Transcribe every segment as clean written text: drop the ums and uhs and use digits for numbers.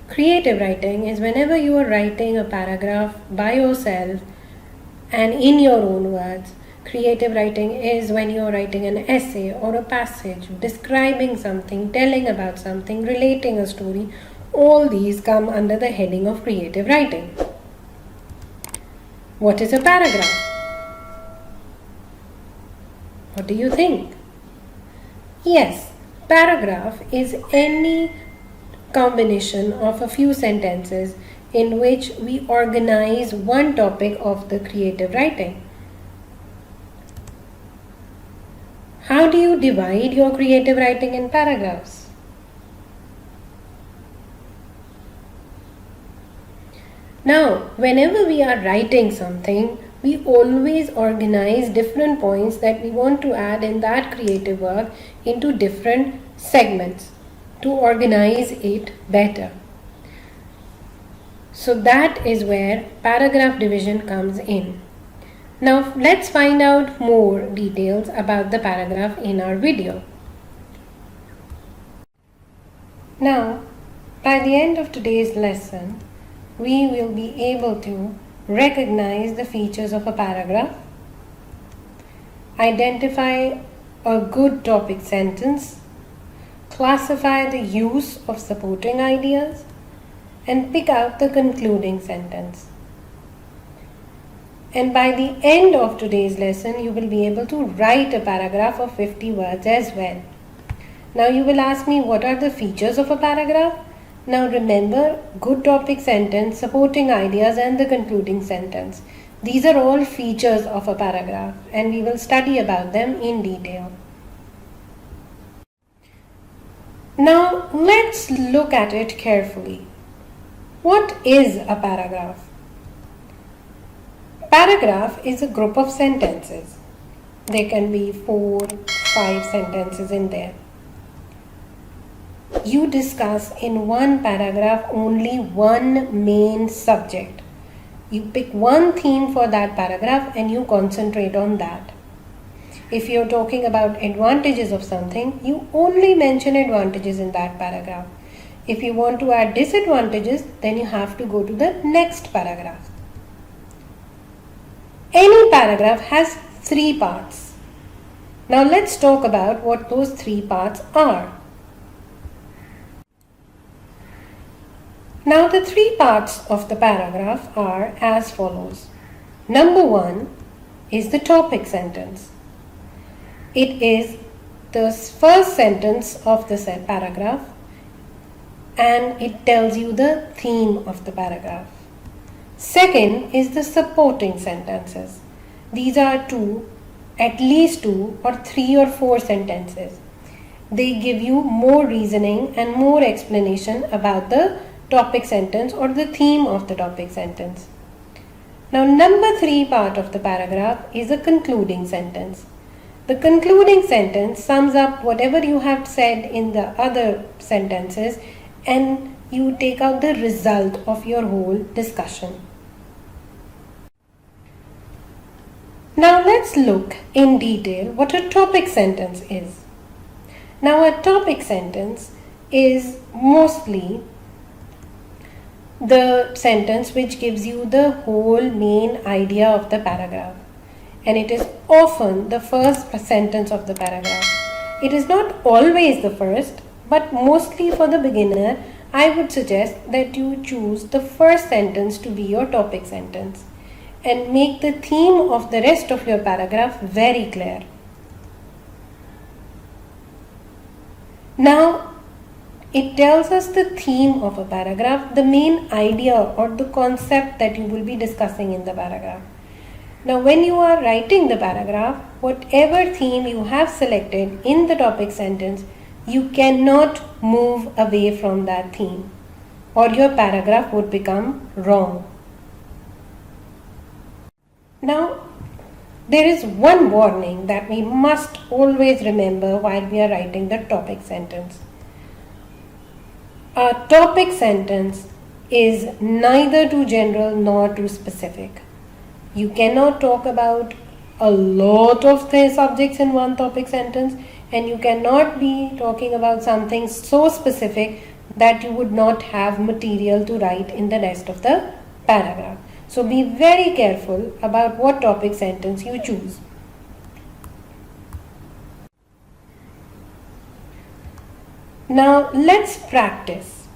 Creative writing is whenever you are writing a paragraph by yourself and in your own words. Creative writing is when you are writing an essay or a passage, describing something, telling about something, relating a story. All these come under the heading of creative writing. What is a paragraph? What do you think? Yes, paragraph is any combination of a few sentences in which we organize one topic of the creative writing. How do you divide your creative writing in paragraphs? Now, whenever we are writing something, we always organize different points that we want to add in that creative work into different segments to organize it better. So that is where paragraph division comes in. Now let's find out more details about the paragraph in our video. Now, by the end of today's lesson, we will be able to recognize the features of a paragraph, identify a good topic sentence, classify the use of supporting ideas, and pick out the concluding sentence. And by the end of today's lesson, you will be able to write a paragraph of 50 words as well. Now you will ask me, what are the features of a paragraph? Now remember, good topic sentence, supporting ideas, and the concluding sentence. These are all features of a paragraph, and we will study about them in detail. Now let's look at it carefully. What is a paragraph? Paragraph is a group of sentences. There can be 4, 5 sentences in there. You discuss in one paragraph only one main subject. You pick one theme for that paragraph and you concentrate on that. If you're talking about advantages of something, you only mention advantages in that paragraph. If you want to add disadvantages, then you have to go to the next paragraph. Any paragraph has 3 parts. Now let's talk about what those 3 parts are. Now the 3 parts of the paragraph are as follows. Number 1 is the topic sentence. It is the first sentence of the paragraph and it tells you the theme of the paragraph. Second is the supporting sentences. These are at least 2 or 3 or 4 sentences. They give you more reasoning and more explanation about the topic sentence or the theme of the topic sentence. Now number 3 part of the paragraph is a concluding sentence. The concluding sentence sums up whatever you have said in the other sentences and you take out the result of your whole discussion. Now let's look in detail what a topic sentence is. Now a topic sentence is mostly the sentence which gives you the whole main idea of the paragraph, and it is often the first sentence of the paragraph. It is not always the first, but mostly for the beginner, I would suggest that you choose the first sentence to be your topic sentence and make the theme of the rest of your paragraph very clear. Now, it tells us the theme of a paragraph, the main idea or the concept that you will be discussing in the paragraph. Now, when you are writing the paragraph, whatever theme you have selected in the topic sentence, you cannot move away from that theme or your paragraph would become wrong. Now, there is one warning that we must always remember while we are writing the topic sentence. A topic sentence is neither too general nor too specific. You cannot talk about a lot of subjects in one topic sentence, and you cannot be talking about something so specific that you would not have material to write in the rest of the paragraph. So be very careful about what topic sentence you choose. Now let's practice.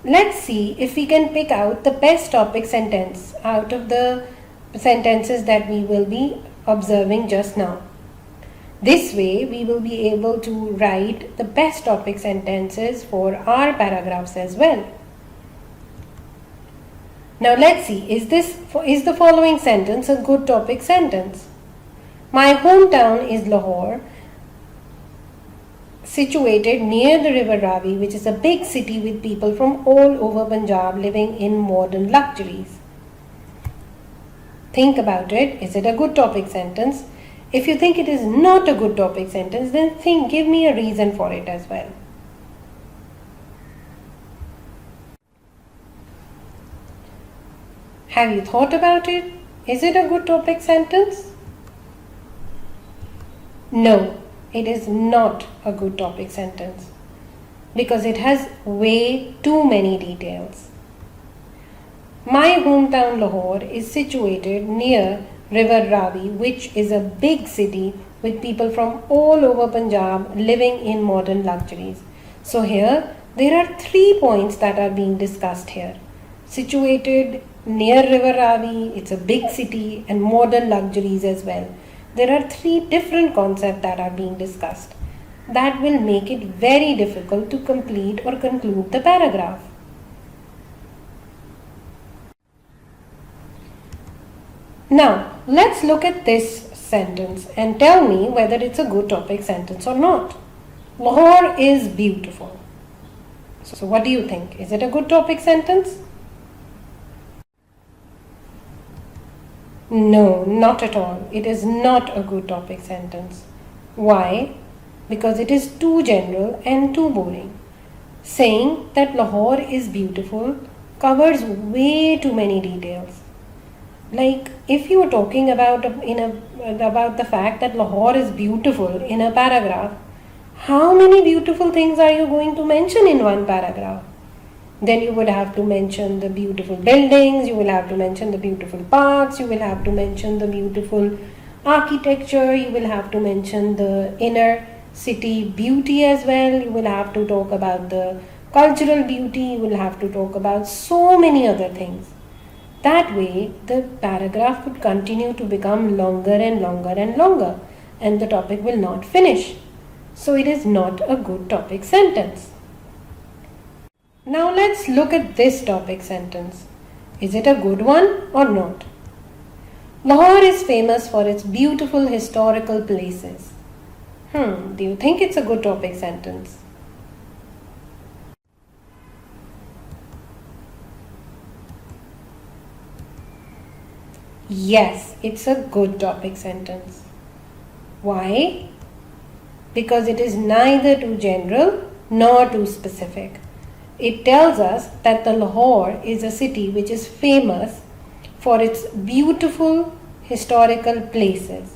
Let's see if we can pick out the best topic sentence out of the sentences that we will be observing just now. This way we will be able to write the best topic sentences for our paragraphs as well. Now let's see, is the following sentence a good topic sentence? My hometown is Lahore, situated near the river Ravi, which is a big city with people from all over Punjab living in modern luxuries. Think about it. Is it a good topic sentence? If you think it is not a good topic sentence, then give me a reason for it as well. Have you thought about it? Is it a good topic sentence? No, it is not a good topic sentence because it has way too many details. My hometown Lahore is situated near River Ravi, which is a big city with people from all over Punjab living in modern luxuries. So here there are 3 points that are being discussed here. Situated near River Ravi, it's a big city, and modern luxuries as well. There are 3 different concepts that are being discussed. That will make it very difficult to complete or conclude the paragraph. Now, let's look at this sentence and tell me whether it's a good topic sentence or not. Lahore is beautiful. So what do you think? Is it a good topic sentence? No, not at all. It is not a good topic sentence. Why? Because it is too general and too boring. Saying that Lahore is beautiful covers way too many details. Like if you are talking about the fact that Lahore is beautiful in a paragraph, how many beautiful things are you going to mention in one paragraph? Then you would have to mention the beautiful buildings, you will have to mention the beautiful parks, you will have to mention the beautiful architecture, you will have to mention the inner city beauty as well, you will have to talk about the cultural beauty, you will have to talk about so many other things. That way, the paragraph would continue to become longer and longer and longer, and the topic will not finish. So it is not a good topic sentence. Now let's look at this topic sentence. Is it a good one or not? Lahore is famous for its beautiful historical places. Do you think it's a good topic sentence? Yes, it's a good topic sentence. Why? Because it is neither too general nor too specific. It tells us that the Lahore is a city which is famous for its beautiful historical places.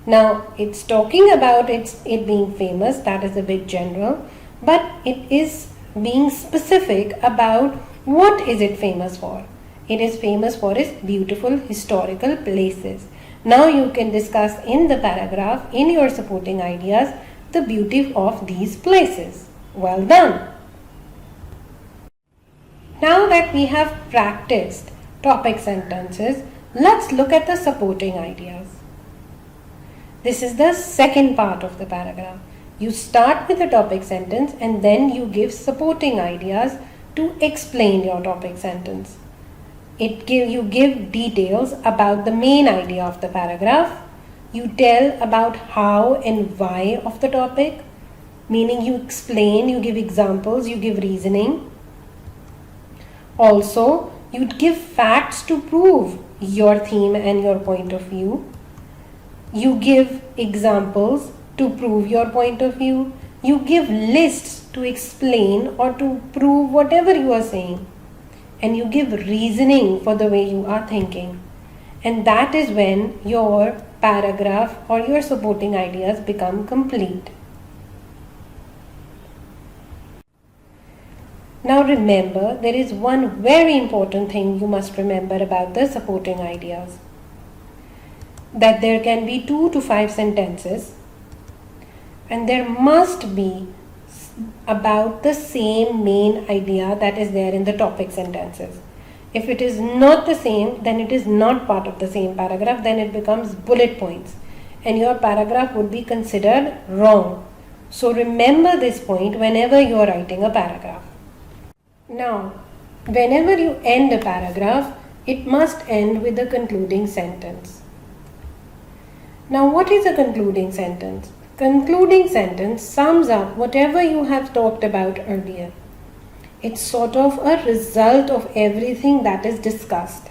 Now, it's talking about it being famous, that is a bit general, but it is being specific about what is it famous for. It is famous for its beautiful historical places. Now you can discuss in the paragraph, in your supporting ideas, the beauty of these places. Well done. Now that we have practiced topic sentences, let's look at the supporting ideas. This is the second part of the paragraph. You start with a topic sentence and then you give supporting ideas to explain your topic sentence. You give details about the main idea of the paragraph. You tell about how and why of the topic, meaning you explain, you give examples, you give reasoning. Also, you give facts to prove your theme and your point of view. You give examples to prove your point of view. You give lists to explain or to prove whatever you are saying. And you give reasoning for the way you are thinking. And that is when your paragraph or your supporting ideas become complete. Now remember, there is one very important thing you must remember about the supporting ideas. That there can be 2 to 5 sentences and there must be about the same main idea that is there in the topic sentences. If it is not the same, then it is not part of the same paragraph, then it becomes bullet points and your paragraph would be considered wrong. So remember this point whenever you are writing a paragraph. Now, whenever you end a paragraph, it must end with a concluding sentence. Now, what is a concluding sentence? Concluding sentence sums up whatever you have talked about earlier. It's sort of a result of everything that is discussed.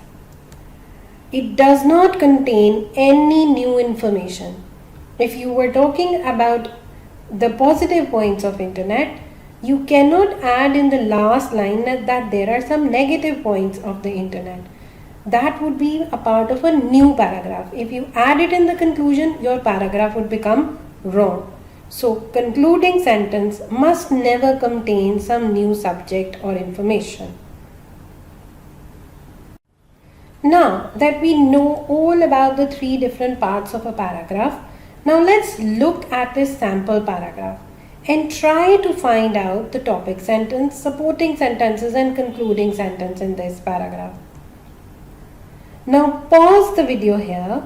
It does not contain any new information. If you were talking about the positive points of internet, you cannot add in the last line that there are some negative points of the internet. That would be a part of a new paragraph. If you add it in the conclusion, your paragraph would become wrong. So, concluding sentence must never contain some new subject or information. Now that we know all about the 3 different parts of a paragraph, now let's look at this sample paragraph and try to find out the topic sentence, supporting sentences and concluding sentence in this paragraph. Now pause the video here,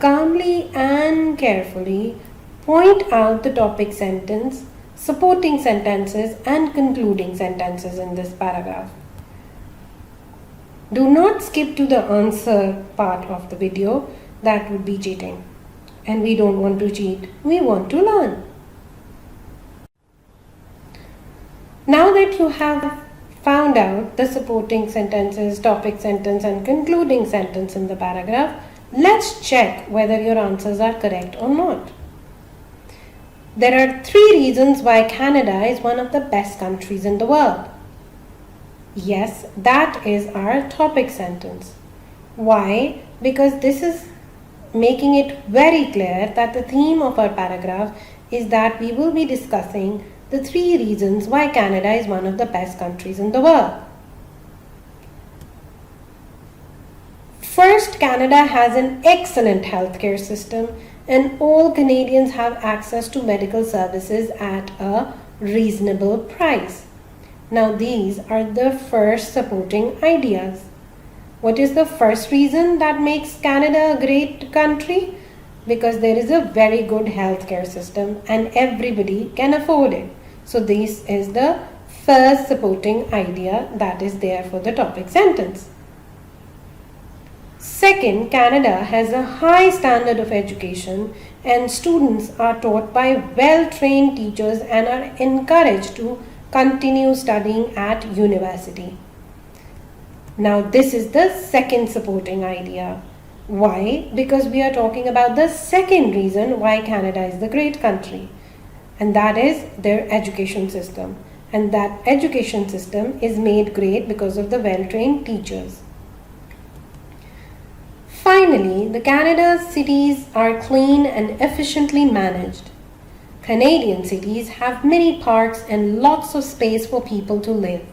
calmly and carefully point out the topic sentence, supporting sentences and concluding sentences in this paragraph. Do not skip to the answer part of the video, that would be cheating. And we don't want to cheat, we want to learn. Now that you have found out the supporting sentences, topic sentence and concluding sentence in the paragraph, let's check whether your answers are correct or not. There are 3 reasons why Canada is one of the best countries in the world. Yes, that is our topic sentence. Why? Because this is making it very clear that the theme of our paragraph is that we will be discussing the 3 reasons why Canada is one of the best countries in the world. First, Canada has an excellent healthcare system and all Canadians have access to medical services at a reasonable price. Now these are the first supporting ideas. What is the first reason that makes Canada a great country? Because there is a very good healthcare system and everybody can afford it. So this is the first supporting idea that is there for the topic sentence. Second, Canada has a high standard of education and students are taught by well-trained teachers and are encouraged to continue studying at university. Now this is the second supporting idea. Why? Because we are talking about the second reason why Canada is the great country, and that is their education system. And that education system is made great because of the well-trained teachers. Finally, the Canada's cities are clean and efficiently managed. Canadian cities have many parks and lots of space for people to live.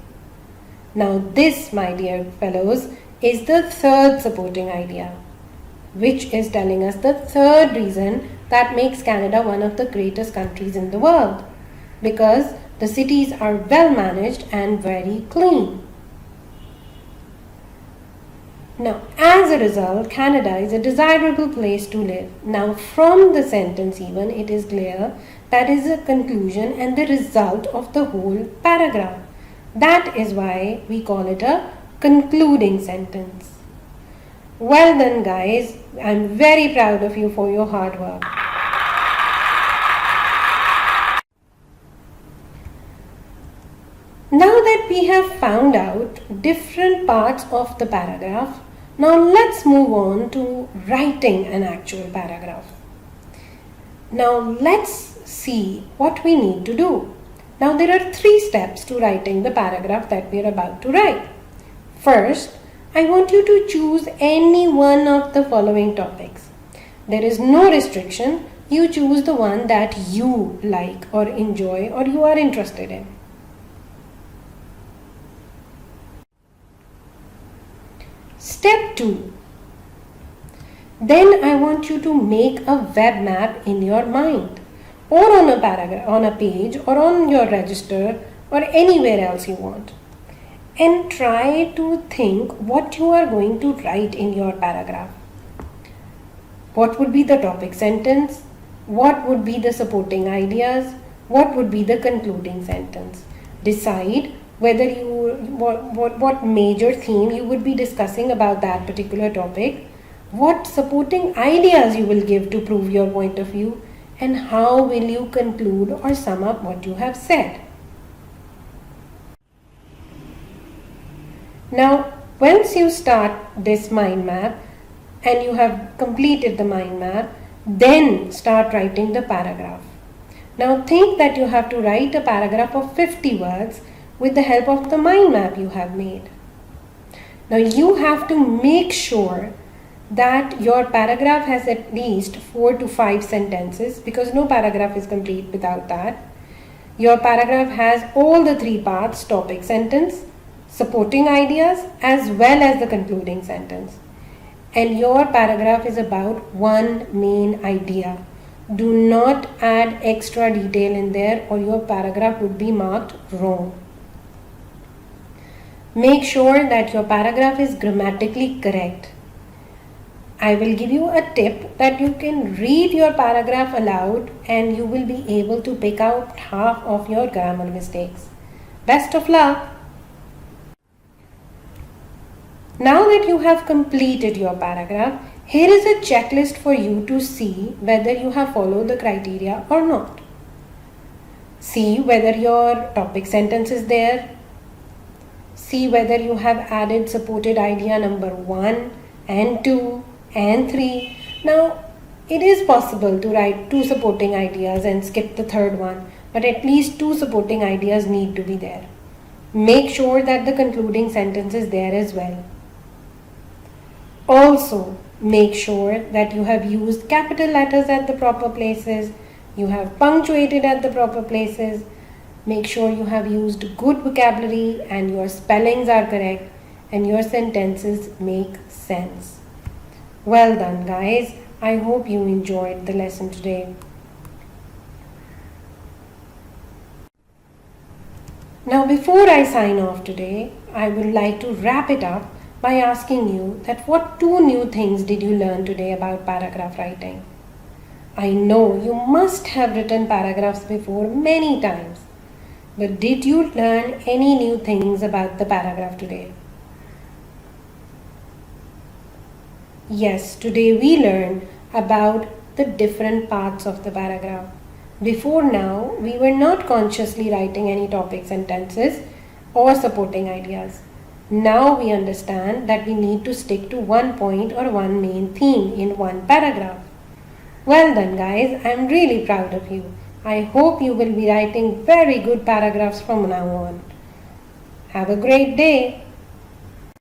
Now this, my dear fellows, is the third supporting idea, which is telling us the third reason that makes Canada one of the greatest countries in the world, because the cities are well managed and very clean. Now, as a result, Canada is a desirable place to live. Now, from the sentence even, it is clear that is a conclusion and the result of the whole paragraph. That is why we call it a concluding sentence. Well done, guys. I'm very proud of you for your hard work. Now that we have found out different parts of the paragraph, now let's move on to writing an actual paragraph. Now let's see what we need to do. Now there are 3 steps to writing the paragraph that we are about to write. First, I want you to choose any one of the following topics. There is no restriction. You choose the one that you like or enjoy or you are interested in. Step 2. Then I want you to make a web map in your mind, or on a paragraph, on a page, or on your register, or anywhere else you want. And try to think what you are going to write in your paragraph. What would be the topic sentence? What would be the supporting ideas? What would be the concluding sentence? Decide whether what major theme you would be discussing about that particular topic, what supporting ideas you will give to prove your point of view, and how will you conclude or sum up what you have said. Now, once you start this mind map and you have completed the mind map, then start writing the paragraph. Now think that you have to write a paragraph of 50 words with the help of the mind map you have made. Now you have to make sure that your paragraph has at least 4 to 5 sentences, because no paragraph is complete without that. Your paragraph has all the 3 parts: topic sentence, supporting ideas, as well as the concluding sentence. And your paragraph is about one main idea. Do not add extra detail in there or your paragraph would be marked wrong. Make sure that your paragraph is grammatically correct. I will give you a tip that you can read your paragraph aloud and you will be able to pick out half of your grammar mistakes. Best of luck! Now that you have completed your paragraph, here is a checklist for you to see whether you have followed the criteria or not. See whether your topic sentence is there. See whether you have added supported idea number 1 and 2 and 3. Now, it is possible to write 2 supporting ideas and skip the third one, but at least 2 supporting ideas need to be there. Make sure that the concluding sentence is there as well. Also, make sure that you have used capital letters at the proper places, you have punctuated at the proper places. Make sure you have used good vocabulary and your spellings are correct and your sentences make sense. Well done, guys. I hope you enjoyed the lesson today. Now, before I sign off today, I would like to wrap it up by asking you that what 2 new things did you learn today about paragraph writing? I know you must have written paragraphs before many times, but did you learn any new things about the paragraph today? Yes, today we learned about the different parts of the paragraph. Before now, we were not consciously writing any topic sentences or supporting ideas. Now we understand that we need to stick to one point or one main theme in one paragraph. Well done, guys. I'm really proud of you. I hope you will be writing very good paragraphs from now on. Have a great day.